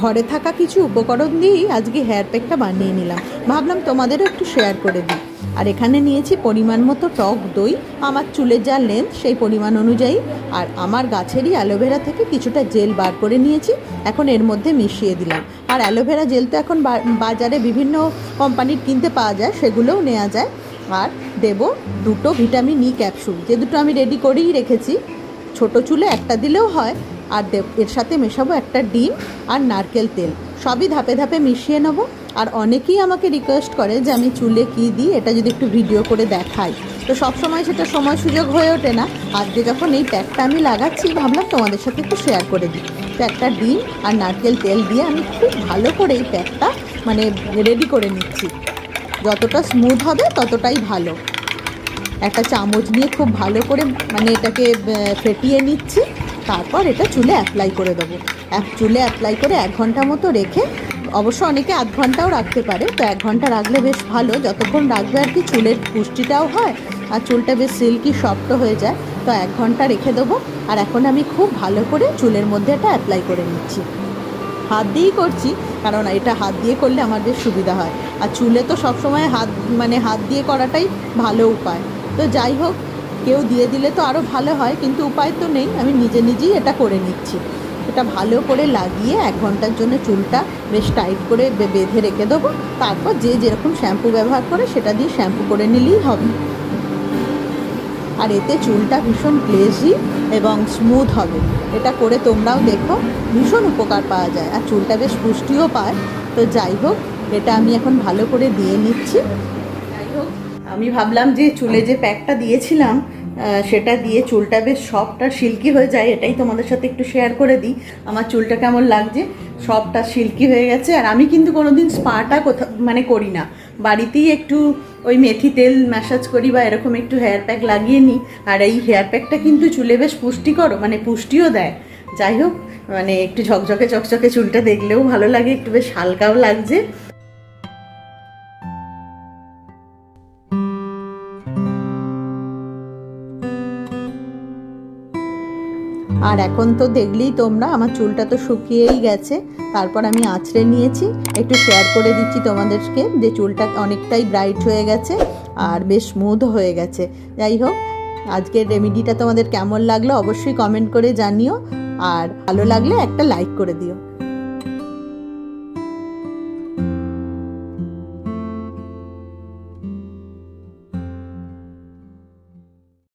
ঘরে থাকা কিছু উপকরণ দিয়েই আজকে হেয়ার প্যাকটা বানিয়ে নিলাম, ভাবলাম তোমাদেরও একটু শেয়ার করে দিই। আর এখানে নিয়েছি পরিমাণ মতো টক দই, আমার চুলের যা লেন্থ সেই পরিমাণ অনুযায়ী, আর আমার গাছেরই অ্যালোভেরা থেকে কিছুটা জেল বার করে নিয়েছি, এখন এর মধ্যে মিশিয়ে দিলাম। আর অ্যালোভেরা জেল তো এখন বাজারে বিভিন্ন কোম্পানির কিনতে পাওয়া যায়, সেগুলোও নেওয়া যায়। আর দেব 2টো ভিটামিন ই ক্যাপসুল, যে দুটো আমি রেডি করেই রেখেছি। ছোটো চুলে একটা দিলেও হয়। আর এর সাথে মেশাবো একটা ডিম আর নারকেল তেল, সবই ধাপে ধাপে মিশিয়ে নেব। আর অনেকেই আমাকে রিকোয়েস্ট করে যে আমি চুলে কী দিই এটা যদি একটু ভিডিও করে দেখাই, তো সব সময় সেটা সময় সুযোগ হয়ে ওঠে না। আজকে যখন এই প্যাকটা আমি লাগাচ্ছি, ভাবলাম তোমাদের সাথে একটু শেয়ার করে দিই। তো একটা ডিম আর নারকেল তেল দিয়ে আমি খুব ভালো করে এই প্যাকটা রেডি করে নিচ্ছি। যতটা স্মুথ হবে ততটাই ভালো। একটা চামচ নিয়ে খুব ভালো করে এটাকে ফেটিয়ে নিচ্ছি, তারপর এটা চুলে অ্যাপ্লাই করে দেবো। চুলে অ্যাপ্লাই করে 1 ঘন্টা মতো রেখে, অবশ্য অনেকে আধ ঘন্টাও রাখতে পারে, তো 1 ঘন্টা রাখলে বেশ ভালো। যতক্ষণ রাখবে আর কি চুলের পুষ্টিটাও হয় আর চুলটা বেশ সিল্কি সফটও হয়ে যায়। তো 1 ঘন্টা রেখে দেবো। আর এখন আমি খুব ভালো করে চুলের মধ্যে এটা অ্যাপ্লাই করে নিচ্ছি। হাত দিয়েই করছি, কারণ এটা হাত দিয়ে করলে আমার বেশ সুবিধা হয়। আর চুলে তো সবসময় হাত দিয়ে করাটাই ভালো উপায়। তো যাই হোক, কেউ দিয়ে দিলে তো আরও ভালো হয়, কিন্তু উপায় তো নেই, আমি নিজেই এটা করে নিচ্ছি। এটা ভালো করে লাগিয়ে 1 ঘন্টার জন্য চুলটা বেশ টাইট করে বেঁধে রেখে দেবো। তারপর যে যেরকম শ্যাম্পু ব্যবহার করে সেটা দিয়ে শ্যাম্পু করে নিলেই হবে। আর এতে চুলটা ভীষণ গ্লেজি এবং স্মুথ হবে। এটা করে তোমরাও দেখো, ভীষণ উপকার পাওয়া যায় আর চুলটা বেশ পুষ্টিও পায়। তো যাই হোক, এটা আমি এখন ভালো করে দিয়ে নিচ্ছি। যাই হোক, আমি ভাবলাম যে চুলে যে প্যাকটা দিয়েছিলাম সেটা দিয়ে চুলটা বেশ সফট আর সিল্কি হয়ে যায়, এটাই তোমাদের সাথে একটু শেয়ার করে দিই। আমার চুলটা কেমন লাগছে, সফট আর সিল্কি হয়ে গেছে। আর আমি কিন্তু কোনোদিন স্পাটা করি না, বাড়িতেই একটু ওই মেথি তেল ম্যাসাজ করি বা এরকম একটু হেয়ার প্যাক লাগিয়ে নিই। আর এই হেয়ার প্যাকটা কিন্তু চুলে বেশ পুষ্টিকর, পুষ্টিও দেয়। যাই হোক, একটু ঝকঝকে চকচকে চুলটা দেখলেও ভালো লাগে, একটু বেশ হালকাও লাগছে। আর এখন তো দেখলেই তোমরা, আমার চুলটা তো শুকিয়েই গেছে। তারপর আমি আঁচড়ে নিয়েছি, একটু শেয়ার করে দিচ্ছি তোমাদেরকে যে চুলটা অনেকটাই ব্রাইট হয়ে গেছে আর বেশ স্মুথ হয়ে গেছে। যাই হোক, আজকের রেমেডিটা তোমাদের কেমন লাগলো অবশ্যই কমেন্ট করে জানিও, আর ভালো লাগলে একটা লাইক করে দিও।